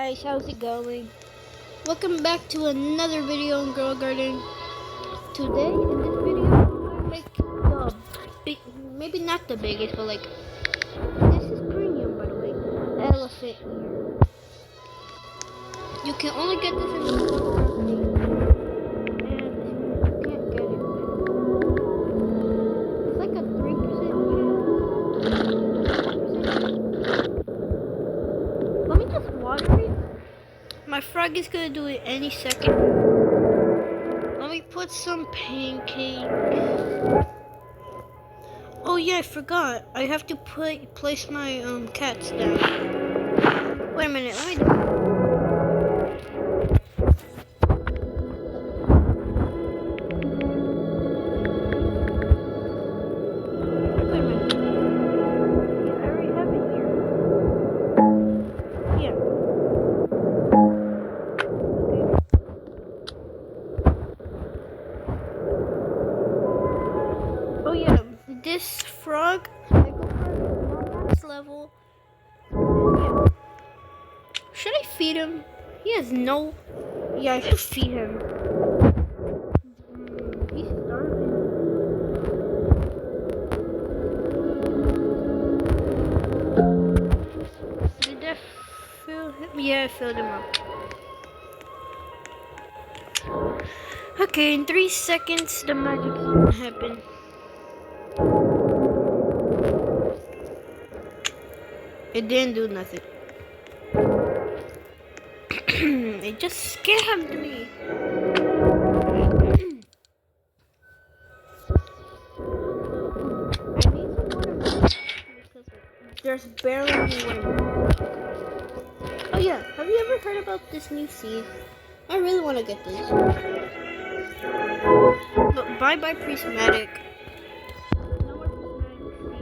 guys, how's it going? Welcome back to another video on Girl Garden. Today in this video I'm gonna make the big, maybe not the biggest, but like this is premium by the way, elephant ear. You can only get this in the store and you can't get it. It's like a 3% chance. Let me just water it. My frog is gonna do it any second. Let me put some pancakes. Oh yeah, I forgot. I have to place my cats down. Wait a minute, let me do it. Wait a minute. Yeah, I already have it here. Yeah. Oh yeah, this frog, I go for max level. Yeah. Should I feed him? He has no. Yeah, I should feed him. He's starving. Did that fill him? Yeah, I filled him up. Okay, in 3 seconds, the magic's gonna happen. It didn't do nothing. It just scammed me. I need some water because there's barely any wind. Oh yeah, have you ever heard about this new seed? I really want to get this. But bye prismatic. No more prismatic.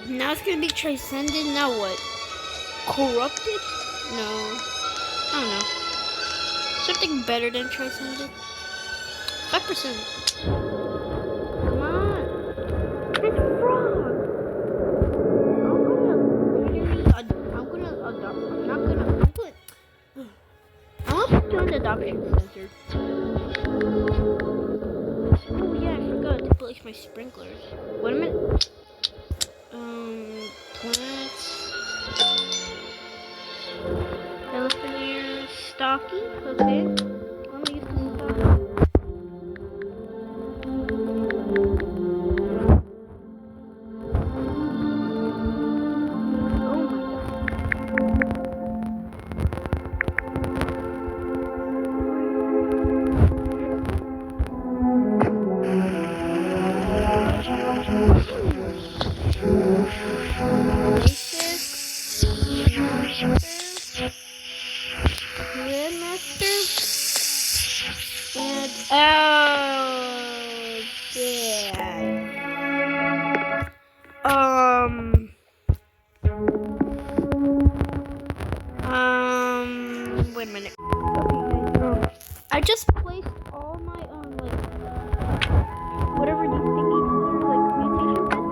Now it's gonna be transcended. Now what? Corrupted? No. I don't know. Something better than transcended. 5%. Come on. It's a frog. I'm gonna put you in the adoption center. Oh yeah, I forgot to place my sprinklers. Wait a minute. Plants. Elephant ear, stocky. Okay. Let me use the stocky. Wait a minute. I just placed all my whatever these thingies were, like mutation bits.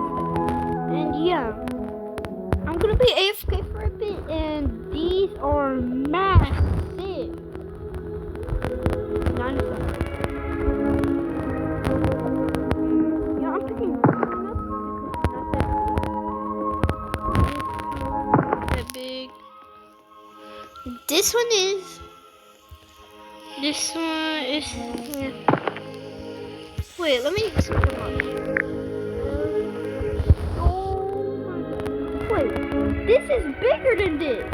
And yeah, I'm gonna be AFK for a bit, and these are massive. 95. Yeah, I'm picking this one up because it's not that big. This one is. This one is. Yeah. Wait, let me. Oh my god. Wait, this is bigger than this.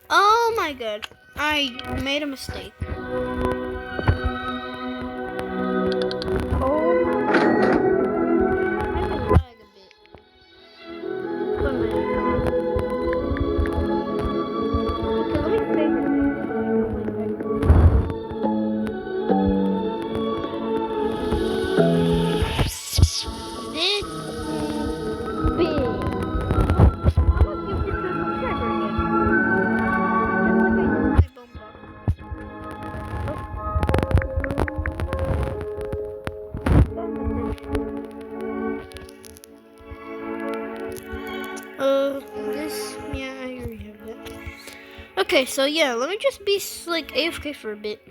Oh my god. I made a mistake. Okay, so yeah, let me just be like AFK for a bit.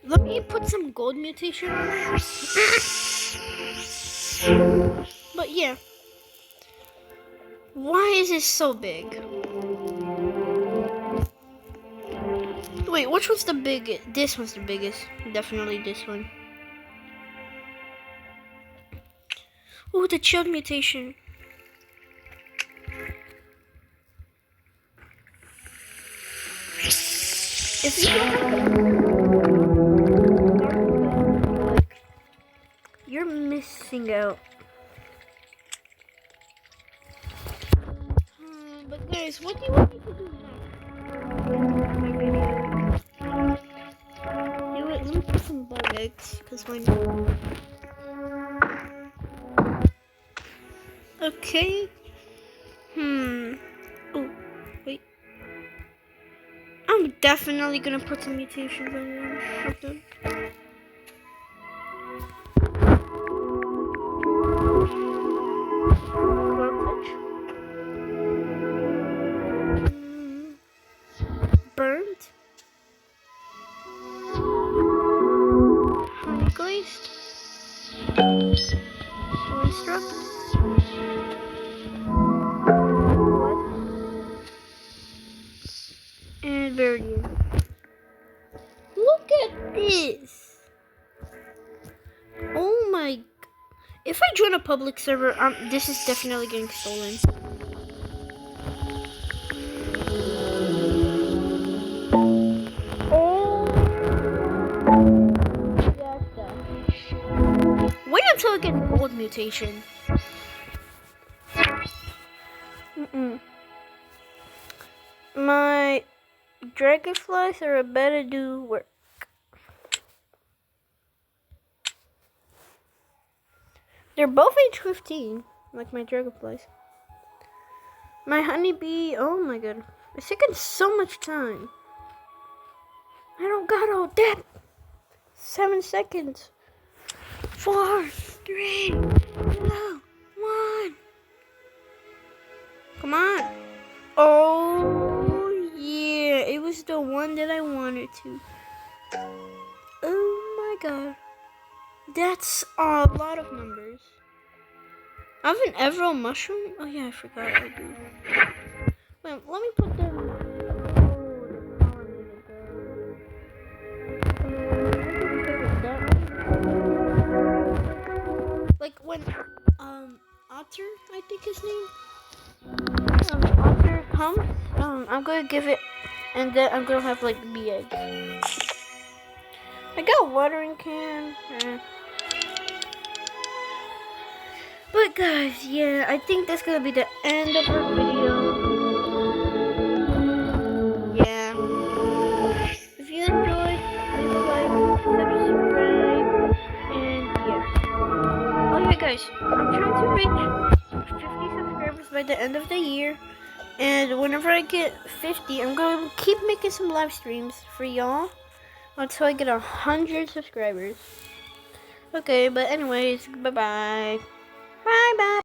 Let me put some gold mutation on there. But yeah. Why is it so big? Wait, which was the biggest? This was the biggest. Definitely this one. Oh, the chilled mutation. If you you're missing out. But guys, what do you want me to do next? Do it. Let me put some bug eggs, cause why not? Okay. Oh, wait. I'm definitely gonna put some mutations on there. Okay. Burnt. Honey glazed. Moonstruck. And Viridian. Look at this! Oh my! If I join a public server, this is definitely getting stolen. Oh! Wait until I get gold mutation. My dragonflies are about to do work. They're both age 15, like my dragonflies. My honeybee, oh my god. It's taking so much time. I don't got all that. 7 seconds. 4, 3, 2, 1. Come on. Oh, yeah. It was the one that I wanted to. Oh my god. That's a lot of numbers. I have an Emerald mushroom? Oh yeah, I forgot I do. Wait, let me put them. Like when Otter, I think his name. Otter comes, I'm gonna give it, and then I'm gonna have like bee eggs. I got a watering can. But guys, yeah, I think that's gonna be the end of our video. Yeah. If you enjoyed, leave a like, subscribe, and yeah. Oh yeah, guys, I'm trying to reach 50 subscribers by the end of the year. And whenever I get 50, I'm gonna keep making some live streams for y'all until I get 100 subscribers. Okay, but anyways, bye-bye. Bye-bye.